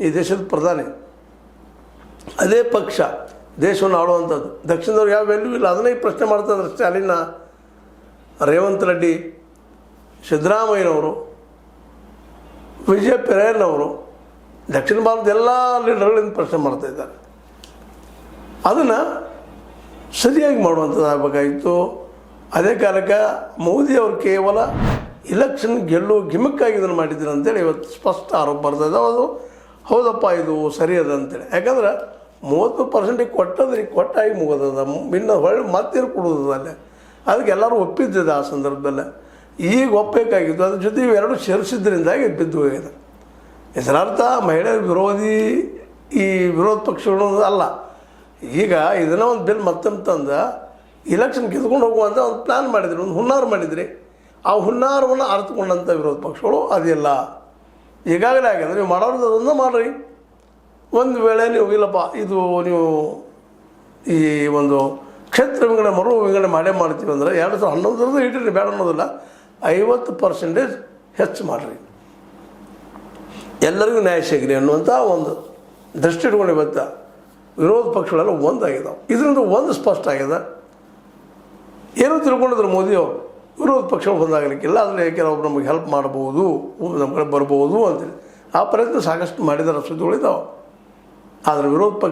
ಈ ದೇಶದ ಪ್ರಧಾನಿ, ಅದೇ ಪಕ್ಷ ದೇಶವನ್ನು ಆಳುವಂಥದ್ದು. ದಕ್ಷಿಣದವ್ರು ಯಾವ ವ್ಯಾಲ್ಯೂ ಇಲ್ಲ, ಅದನ್ನೇ ಪ್ರಶ್ನೆ ಮಾಡ್ತಾಯಿದ್ರು ಸ್ಟಾಲಿನ, ರೇವಂತ್ ರೆಡ್ಡಿ, ಸಿದ್ದರಾಮಯ್ಯನವರು, ವಿಜಯ ಪೆರೇರ್ನವರು, ದಕ್ಷಿಣ ಭಾರತದ ಎಲ್ಲ ಲೀಡರ್ಗಳಿಂದ ಪ್ರಶ್ನೆ ಮಾಡ್ತಾಯಿದ್ದಾರೆ. ಅದನ್ನು ಸರಿಯಾಗಿ ಮಾಡುವಂಥದ್ದು ಆಗಬೇಕಾಗಿತ್ತು. ಅದೇ ಕಾಲಕ್ಕೆ ಮೋದಿಯವರು ಕೇವಲ ಇಲೆಕ್ಷನ್ ಗೆಲ್ಲು ಗಿಮಿಕ್ಕಾಗಿ ಇದನ್ನು ಮಾಡಿದ್ರು ಅಂತೇಳಿ ಇವತ್ತು ಸ್ಪಷ್ಟ ಆರೋಪ ಬರ್ತದೆ. ಅದು ಹೌದಪ್ಪ, ಇದು ಸರಿ ಅದ ಅಂತೇಳಿ. ಯಾಕಂದ್ರೆ 30% ಕೊಟ್ಟದ್ರಿ, ಕೊಟ್ಟಾಗಿ ಮುಗೋದದ, ಇನ್ನು ಹೊಳ್ಳಿ ಮತ್ತೇನು ಕೊಡೋದದ ಅಲ್ಲೇ. ಅದಕ್ಕೆ ಎಲ್ಲರೂ ಒಪ್ಪಿದ್ದಿದೆ ಆ ಸಂದರ್ಭದಲ್ಲೇ. ಈಗ ಒಪ್ಪಬೇಕಾಗಿತ್ತು, ಅದ್ರ ಜೊತೆ ಇವೆರಡು ಸೇರಿಸಿದ್ರಿಂದಾಗಿ ಬಿದ್ದು ಹೋಗಿದೆ. ಇದರರ್ಥ ಮಹಿಳೆಯರ ವಿರೋಧಿ ಈ ವಿರೋಧ ಪಕ್ಷಗಳು ಅಲ್ಲ. ಈಗ ಇದನ್ನು ಒಂದು ಬಿಲ್ ಮತ್ತೊಮ್ಮೆ ತಂದು ಇಲೆಕ್ಷನ್ ಗೆದ್ಕೊಂಡು ಹೋಗುವಂಥ ಒಂದು ಪ್ಲ್ಯಾನ್ ಮಾಡಿದ್ರಿ, ಒಂದು ಹುನ್ನಾರ ಮಾಡಿದ್ರಿ. ಆ ಹುನ್ನಾರವನ್ನು ಅರ್ಥಕೊಂಡಂಥ ವಿರೋಧ ಪಕ್ಷಗಳು ಅದಿಲ್ಲ. ಈಗಾಗಲೇ ಆಗಿದ್ರೆ ನೀವು ಮಾಡೋದು ಅದನ್ನು ಮಾಡಿರಿ. ಒಂದು ವೇಳೆ ನೀವು ಇಲ್ಲಪ್ಪ ಇದು ನೀವು ಈ ಒಂದು ಕ್ಷೇತ್ರ ವಿಂಗಡಣೆ ಮರು ವಿಂಗಡಣೆ ಮಾಡೇ ಮಾಡ್ತೀವಿ ಅಂದರೆ 2011 ಇಟ್ಟಿರಿ, ಬೇಡ ಅನ್ನೋದಿಲ್ಲ, 50% ಹೆಚ್ಚು ಮಾಡಿರಿ, ಎಲ್ಲರಿಗೂ ನ್ಯಾಯ ಸಿಗಲಿ ಅನ್ನುವಂಥ ಒಂದು ದೃಷ್ಟಿ ಇಟ್ಕೊಂಡು ಇವತ್ತು ವಿರೋಧ ಪಕ್ಷಗಳೆಲ್ಲ ಒಂದಾಗಿದ್ದಾವೆ. ಇದರಿಂದ ಒಂದು ಸ್ಪಷ್ಟ ಆಗಿದೆ. ಏನೂ ತಿಳ್ಕೊಂಡಿದ್ರು ಮೋದಿಯವರು, ವಿರೋಧ ಪಕ್ಷಗಳು ಒಂದಾಗಲಿಕ್ಕಿಲ್ಲ, ಅದರಲ್ಲಿ ಕೆಲವೊಬ್ರು ನಮಗೆ ಹೆಲ್ಪ್ ಮಾಡ್ಬೋದು, ನಮ್ಮ ಕಡೆ ಬರ್ಬೋದು ಅಂತೇಳಿ ಆ ಪ್ರಯತ್ನ ಸಾಕಷ್ಟು ಮಾಡಿದಾರೆ, ಸುದ್ದಿಗಳಿದ್ದಾವೆ. ಆದರೆ ವಿರೋಧ ಪಕ್ಷ